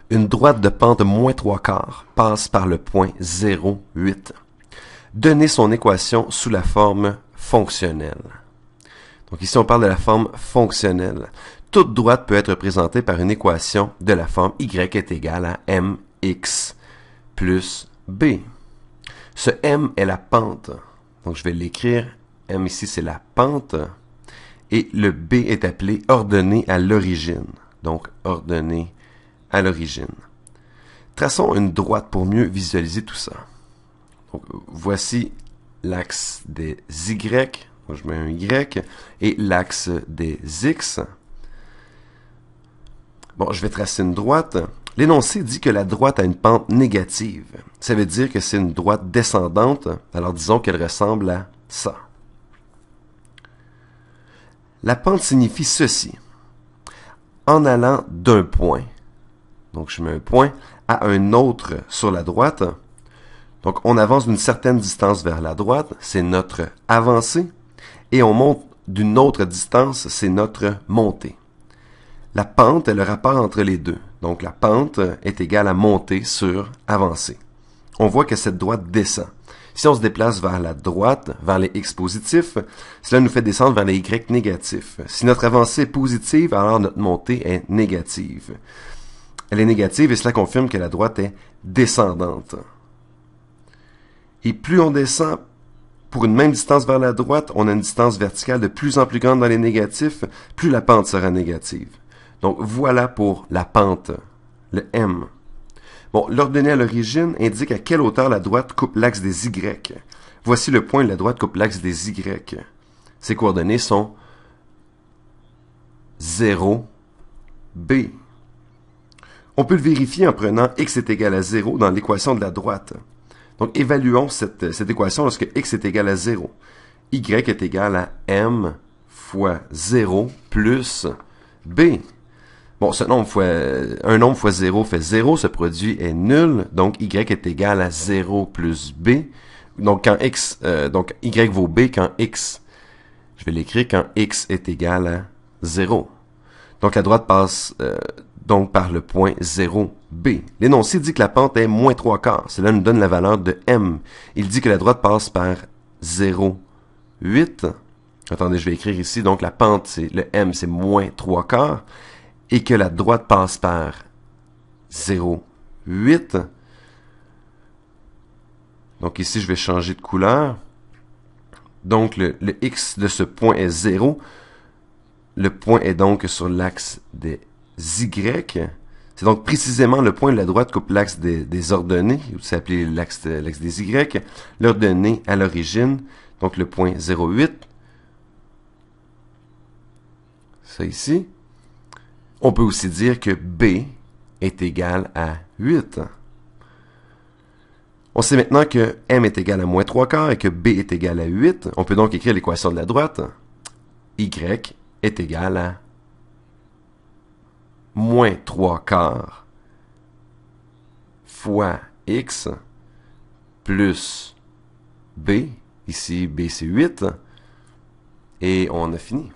Une droite de pente moins 3/4 passe par le point 0,8. Donnez son équation sous la forme fonctionnelle. Donc ici, on parle de la forme fonctionnelle. Toute droite peut être représentée par une équation de la forme y est égal à mx plus b. Ce m est la pente. Donc je vais l'écrire. M ici, c'est la pente. Et le b est appelé ordonnée à l'origine. Donc ordonnée à l'origine. Traçons une droite pour mieux visualiser tout ça. Donc, voici l'axe des Y. Donc, je mets un Y. Et l'axe des X. Bon, je vais tracer une droite. L'énoncé dit que la droite a une pente négative. Ça veut dire que c'est une droite descendante. Alors disons qu'elle ressemble à ça. La pente signifie ceci. En allant d'un point, donc je mets un point, à un autre sur la droite, donc on avance d'une certaine distance vers la droite, c'est notre avancée, et on monte d'une autre distance, c'est notre montée. La pente est le rapport entre les deux. Donc la pente est égale à montée sur avancée. On voit que cette droite descend. Si on se déplace vers la droite, vers les x positifs, cela nous fait descendre vers les y négatifs. Si notre avancée est positive, alors notre montée est négative. Elle est négative et cela confirme que la droite est descendante. Et plus on descend, pour une même distance vers la droite, on a une distance verticale de plus en plus grande dans les négatifs, plus la pente sera négative. Donc voilà pour la pente, le M. Bon, l'ordonnée à l'origine indique à quelle hauteur la droite coupe l'axe des Y. Voici le point où la droite coupe l'axe des Y. Ces coordonnées sont 0, B. On peut le vérifier en prenant x est égal à 0 dans l'équation de la droite. Donc, évaluons cette équation lorsque x est égal à 0. Y est égal à m fois 0 plus b. Bon, un nombre fois 0 fait 0, ce produit est nul, donc y est égal à 0 plus b. Donc, donc y vaut b quand x, je vais l'écrire quand x est égal à 0. Donc, la droite passe donc par le point 0b. L'énoncé dit que la pente est moins 3/4. Cela nous donne la valeur de m. Il dit que la droite passe par 0,8. Attendez, je vais écrire ici. Donc, la pente, le m, c'est moins 3/4. Et que la droite passe par 0,8. Donc ici, je vais changer de couleur. Donc le x de ce point est 0. Le point est donc sur l'axe des Y. C'est donc précisément le point de la droite coupe l'axe des ordonnées, c'est appelé l'axe des Y, l'ordonnée à l'origine, donc le point 0,8. Ça ici. On peut aussi dire que B est égal à 8. On sait maintenant que M est égal à moins 3/4 et que B est égal à 8. On peut donc écrire l'équation de la droite. Y est égal à moins 3/4 fois X plus B. Ici, B c'est 8. Et on a fini.